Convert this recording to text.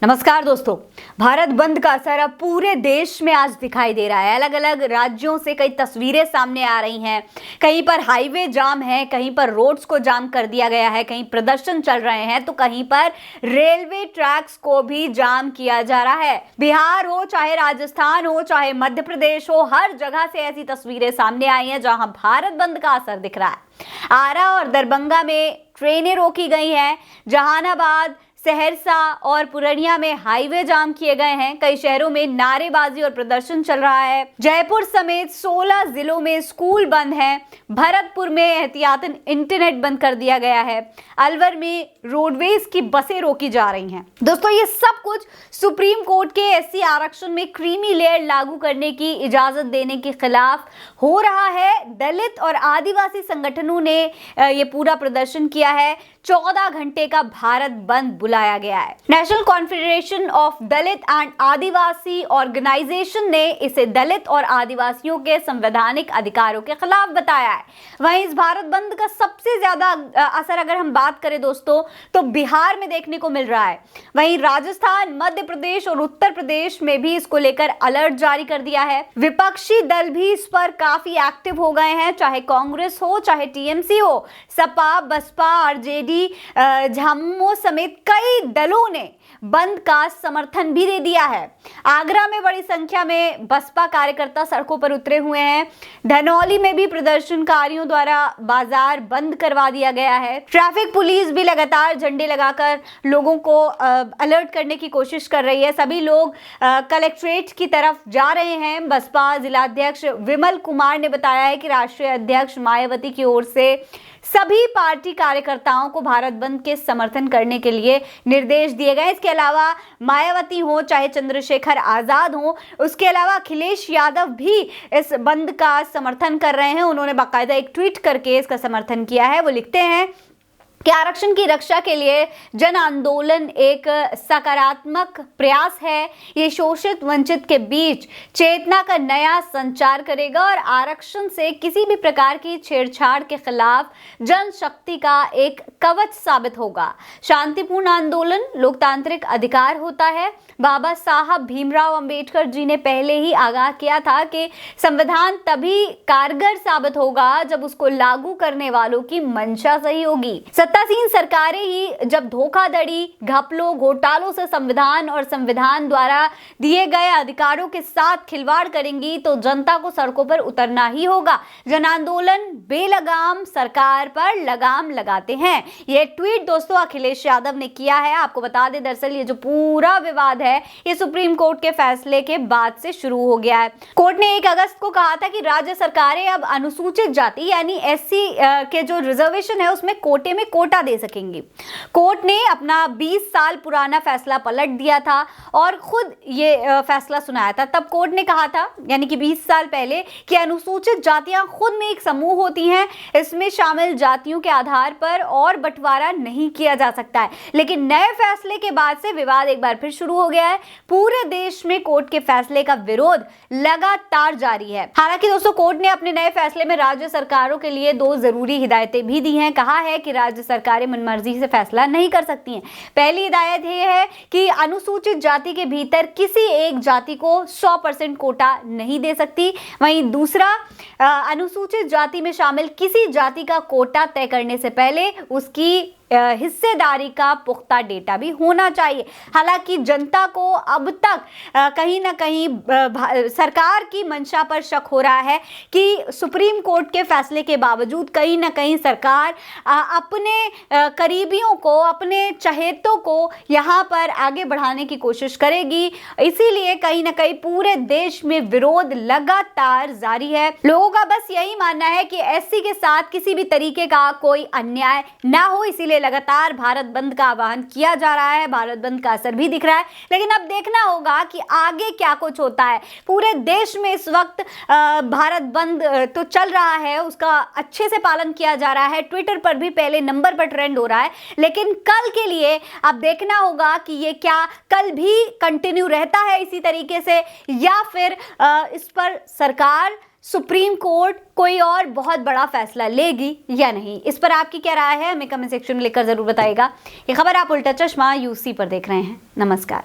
नमस्कार दोस्तों। भारत बंद का असर अब पूरे देश में आज दिखाई दे रहा है। अलग अलग राज्यों से कई तस्वीरें सामने आ रही हैं। कहीं पर हाईवे जाम है, कहीं पर रोड्स को जाम कर दिया गया है, कहीं प्रदर्शन चल रहे हैं तो कहीं पर रेलवे ट्रैक्स को भी जाम किया जा रहा है। बिहार हो, चाहे राजस्थान हो, चाहे मध्य प्रदेश हो, हर जगह से ऐसी तस्वीरें सामने आई हैं जहां भारत बंद का असर दिख रहा है। आरा और दरभंगा में ट्रेनें रोकी गई हैं। जहानाबाद, सहरसा और पूर्णिया में हाईवे जाम किए गए हैं। कई शहरों में नारेबाजी और प्रदर्शन चल रहा है। जयपुर समेत 16 जिलों में स्कूल बंद हैं। भरतपुर में एहतियातन इंटरनेट बंद कर दिया गया है। अलवर में रोडवेज की बसें रोकी जा रही हैं। दोस्तों, ये सब कुछ सुप्रीम कोर्ट के एससी आरक्षण में क्रीमी लेयर लागू करने की इजाजत देने के खिलाफ हो रहा है। दलित और आदिवासी संगठनों ने ये पूरा प्रदर्शन किया है। 14 घंटे का भारत बंद बुलाया गया है। National confederation of Dalit and Adivasi organisation ने इसे दलित और आदिवासियों के संवैधानिक अधिकारों के खिलाफ बताया है। वहीं इस भारत बंद का सबसे ज्यादा असर अगर हम बात करें दोस्तों तो बिहार में देखने को मिल रहा है। वहीं राजस्थान, मध्य प्रदेश और उत्तर प्रदेश में भी इसको लेकर अलर्ट जारी कर दिया है। विपक्षी दल भी इस पर काफी एक्टिव हो गए हैं, चाहे कांग्रेस हो, चाहे टीएमसी हो, सपा, बसपा, आरजेडी, झामुमो समेत कई दलों ने बंद का समर्थन भी दे दिया है। आगरा में बड़ी संख्या में बसपा कार्यकर्ता सड़कों पर उतरे हुए हैं। धनौली में भी प्रदर्शनकारियों द्वारा बाजार बंद करवा दिया गया है। ट्रैफिक पुलिस भी लगातार झंडे लगाकर लोगों को अलर्ट करने की कोशिश कर रही है। सभी लोग कलेक्ट्रेट की तरफ जा रहे हैं। बसपा जिलाध्यक्ष विमल कुमार ने बताया है कि राष्ट्रीय अध्यक्ष मायावती की ओर से सभी पार्टी कार्यकर्ताओं को भारत बंद के समर्थन करने के लिए निर्देश दिए गए। इसके अलावा मायावती हो, चाहे चंद्रशेखर आजाद हो, उसके अलावा अखिलेश यादव भी इस बंद का समर्थन कर रहे हैं। उन्होंने बाकायदा एक ट्वीट करके इसका समर्थन किया है। वो लिखते हैं कि आरक्षण की रक्षा के लिए जन आंदोलन एक सकारात्मक प्रयास है। ये शोषित वंचित के बीच चेतना का नया संचार करेगा और आरक्षण से किसी भी प्रकार की छेड़छाड़ के खिलाफ जनशक्ति का एक कवच साबित होगा। शांतिपूर्ण आंदोलन लोकतांत्रिक अधिकार होता है। बाबा साहब भीमराव अंबेडकर जी ने पहले ही आगाह किया था कि संविधान तभी कारगर साबित होगा जब उसको लागू करने वालों की मंशा सही होगी। सत्तासीन सरकारें ही जब धोखाधड़ी, घपलों, घोटालों से संविधान और संविधान द्वारा दिए गए अधिकारों के साथ खिलवाड़ करेंगी तो जनता को सड़कों पर उतरना ही होगा। जन आंदोलन बेलगाम सरकार पर लगाम लगाते हैं। ये ट्वीट दोस्तों अखिलेश यादव ने किया है। आपको बता दें, दरअसल ये जो पूरा विवाद है ये सुप्रीम कोर्ट के फैसले के बाद से शुरू हो गया है। कोर्ट ने 1 अगस्त को कहा था कि राज्य सरकारें अब अनुसूचित जाति यानी एससी के जो रिजर्वेशन है उसमें कोटे में कोटा दे सकेंगी। कोर्ट ने अपना 20 साल पुराना फैसला पलट दिया था और खुद ये फैसला सुनाया था। तब कोर्ट ने कहा था, यानी कि 20 साल पहले, कि अनुसूचित जातियां खुद में एक समूह होती हैं। इसमें शामिल जातियों के आधार पर और बंटवारा नहीं किया जा सकता है। लेकिन नए फैसले के बाद से विवाद एक बार फिर शुरू हो गया है। पूरे देश में कोर्ट के फैसले का विरोध लगातार जारी है। हालांकि दोस्तों, कोर्ट ने अपने नए फैसले में राज्य सरकारों के लिए 2 जरूरी हिदायतें भी दी हैं। कहा है कि राज्य सरकारें मनमर्जी से फैसला नहीं कर सकती हैं। पहली हिदायत यह है कि अनुसूचित जाति के भीतर किसी एक जाति को 100% कोटा नहीं दे सकती। वहीं दूसरा, अनुसूचित जाति में शामिल किसी जाति का कोटा तय करने से पहले उसकी हिस्सेदारी का पुख्ता डेटा भी होना चाहिए। हालांकि जनता को अब तक कहीं ना कहीं सरकार की मंशा पर शक हो रहा है कि सुप्रीम कोर्ट के फैसले के बावजूद कहीं ना कहीं सरकार अपने करीबियों को, अपने चहेतों को यहाँ पर आगे बढ़ाने की कोशिश करेगी। इसीलिए कहीं ना कहीं पूरे देश में विरोध लगातार जारी है। लोगों का बस यही मानना है कि एससी के साथ किसी भी तरीके का कोई अन्याय ना हो, इसीलिए लगातार भारत बंद का आह्वान किया जा रहा है। भारत बंद का असर भी दिख रहा है। लेकिन अब देखना होगा कि आगे क्या कुछ होता है। पूरे देश में इस वक्त भारत बंद तो चल रहा है, उसका अच्छे से पालन किया जा रहा है। ट्विटर पर भी पहले नंबर पर ट्रेंड हो रहा है। लेकिन कल के लिए अब देखना होगा कि ये क्या कल भी कंटिन्यू रहता है इसी तरीके से, या फिर इस पर सरकार, सुप्रीम कोर्ट कोई और बहुत बड़ा फैसला लेगी या नहीं। इस पर आपकी क्या राय है, हमें कमेंट सेक्शन में लिखकर जरूर बताइएगा। ये खबर आप उल्टा चश्मा यूसी पर देख रहे हैं। नमस्कार।